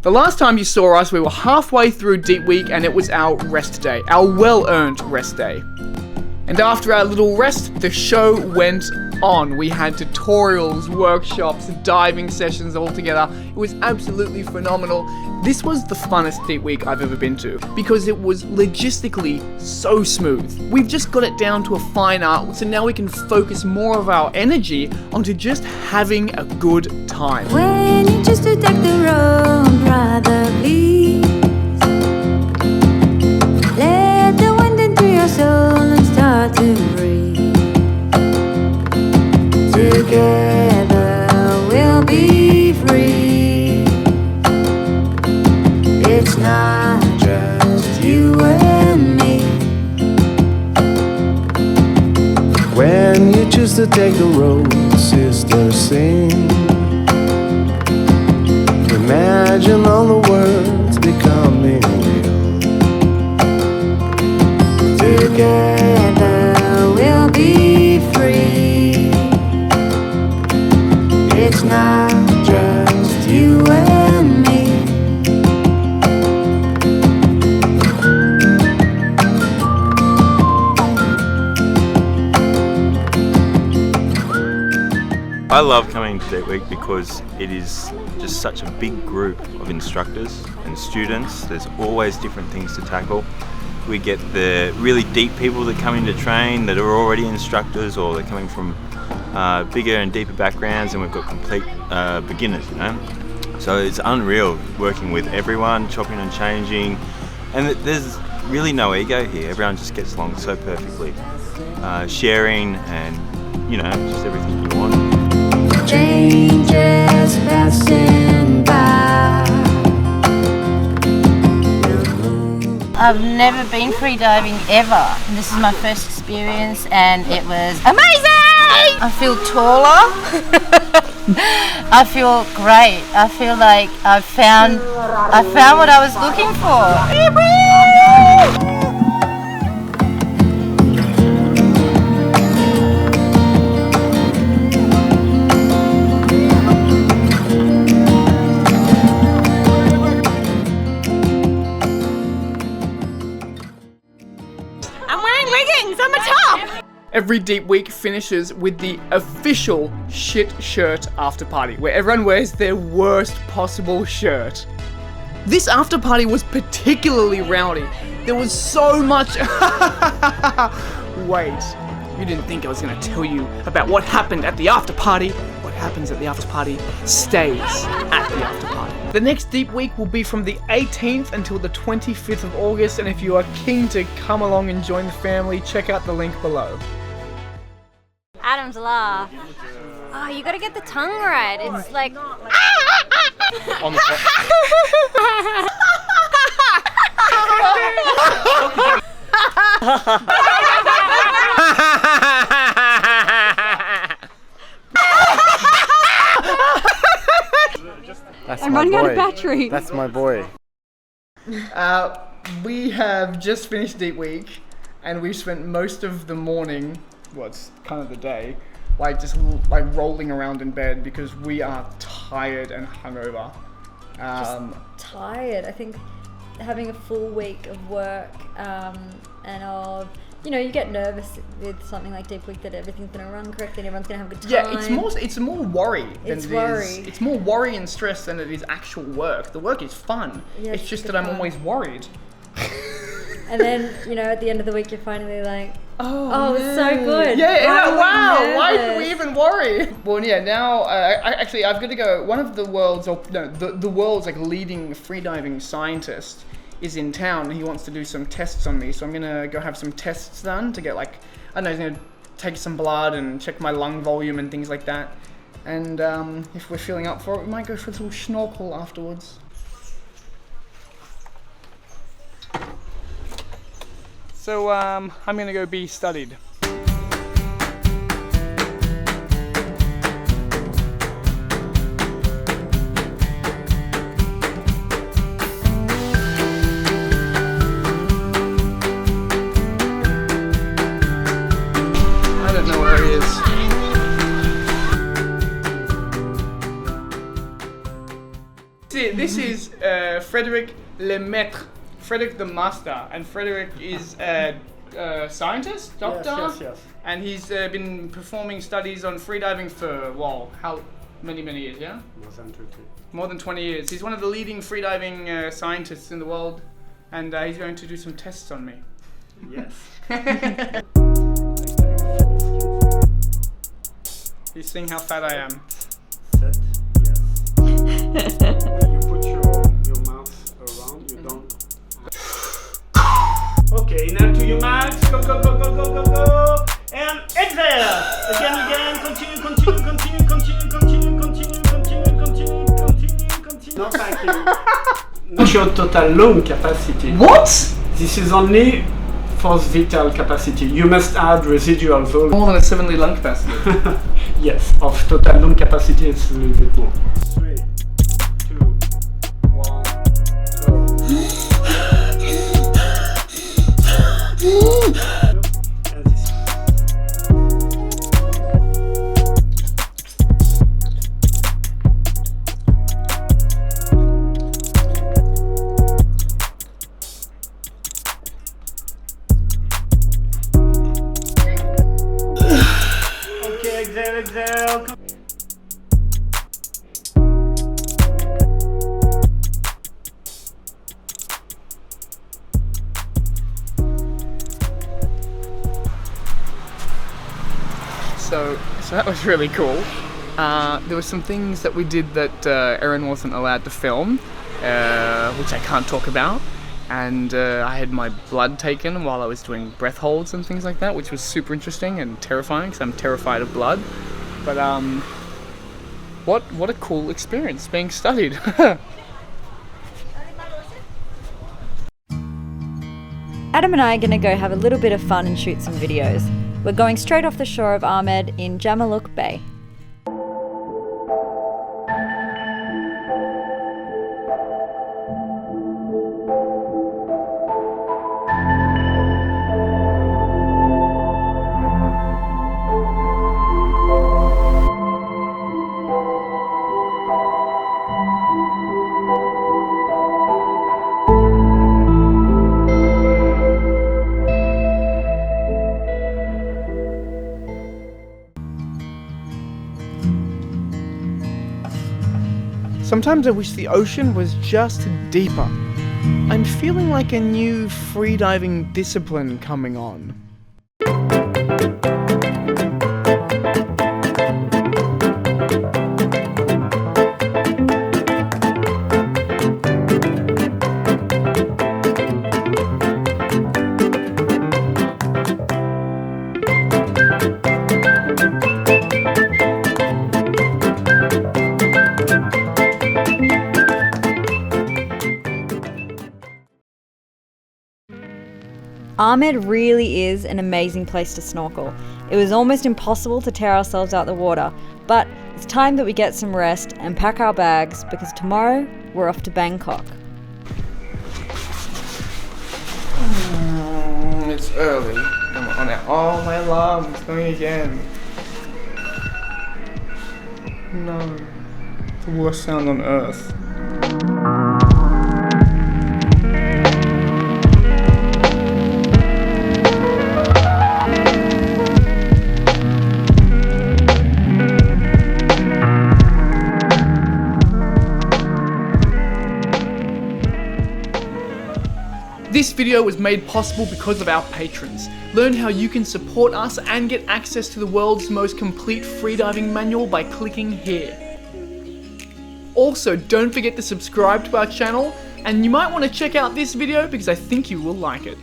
The last time you saw us, we were halfway through Deep Week and it was our rest day, our well-earned rest day. And after our little rest, the show went on. We had tutorials, workshops, diving sessions all together. It was absolutely phenomenal. This was the funnest Deep Week I've ever been to because it was logistically so smooth. We've just got it down to a fine art, so now we can focus more of our energy onto just having a good time. When you choose to take the road, brother, please let the wind into your soul and start to breathe. Together we'll be free. It's not just you and me. When you choose to take the road, sister, sing. Imagine all the words becoming real. Together we'll be free. It's not just you and me. I love coming to Deep Week because it is just such a big group of instructors and students. There's always different things to tackle. We get the really deep people that come in to train that are already instructors, or they're coming from bigger and deeper backgrounds, and we've got complete beginners, you know. So it's unreal working with everyone, chopping and changing, and there's really no ego here. Everyone just gets along so perfectly, sharing and, you know, just everything you want. Changes passing by. I've never been freediving ever. This is my first experience and it was amazing! I feel taller. I feel great. I feel like I found what I was looking for. Every Deep Week finishes with the official shit shirt after party, where everyone wears their worst possible shirt. This after party was particularly rowdy. There was so much... Wait, you didn't think I was going to tell you about what happened at the after party? What happens at the after party stays at the after party. The next Deep Week will be from the 18th until the 25th of August, and if you are keen to come along and join the family, check out the link below. Adam's laugh. Oh, you gotta get the tongue right. It's like... On the I'm running out of battery. That's my boy. We have just finished Deep Week, and we've spent most of the morning, well, it's kind of the day, just rolling around in bed because we are tired and hungover. Tired. I think having a full week of work and of, you get nervous with something like Deep Week that everything's going to run correctly and everyone's going to have a good time. Yeah, it's more worry than it worry. is. It's more worry and stress than it is actual work. The work is fun. Yeah, it's just that I'm always worried. And then, at the end of the week, you're finally like, oh, it's so good. Yeah, wow, why did we even worry? Well, yeah, now, I've got to go, one of the world's, the world's leading freediving scientist is in town. He wants to do some tests on me, so I'm going to go have some tests done to get he's going to take some blood and check my lung volume and things like that. And if we're feeling up for it, we might go for a little snorkel afterwards. So I'm gonna go be studied. I don't know where he is. This is Frédéric Lemaitre, Frédéric the Master, and Frédéric is a scientist, doctor, Yes. and he's been performing studies on freediving for, wow, how many years, yeah? More than 20. More than 20 years. He's one of the leading freediving scientists in the world, and he's going to do some tests on me. Yes. He's seeing how fat I am. Set. Yes. You put your mouth around. You don't. Okay, inhale to your max. Go, go, go, go, go, go, go. And exhale. Again. Continue. No, thank you. Not your total lung capacity. What? This is only force vital capacity. You must add residual volume. More than a 7-litre lung capacity. Yes, of total lung capacity it's a little bit more. 3, 2, 1, go. And this. Okay, exhale. So that was really cool. There were some things that we did that Erin wasn't allowed to film, which I can't talk about. And I had my blood taken while I was doing breath holds and things like that, which was super interesting and terrifying because I'm terrified of blood. But what a cool experience being studied. Adam and I are going to go have a little bit of fun and shoot some videos. We're going straight off the shore of Ahmed in Jamaluk Bay. Sometimes I wish the ocean was just deeper. I'm feeling like a new freediving discipline coming on. Ahmed really is an amazing place to snorkel. It was almost impossible to tear ourselves out the water, but it's time that we get some rest and pack our bags because tomorrow we're off to Bangkok. It's early. I'm on it. Oh, my alarm is going again. No. It's the worst sound on earth. This video was made possible because of our patrons. Learn how you can support us and get access to the world's most complete freediving manual by clicking here. Also, don't forget to subscribe to our channel, and you might want to check out this video because I think you will like it.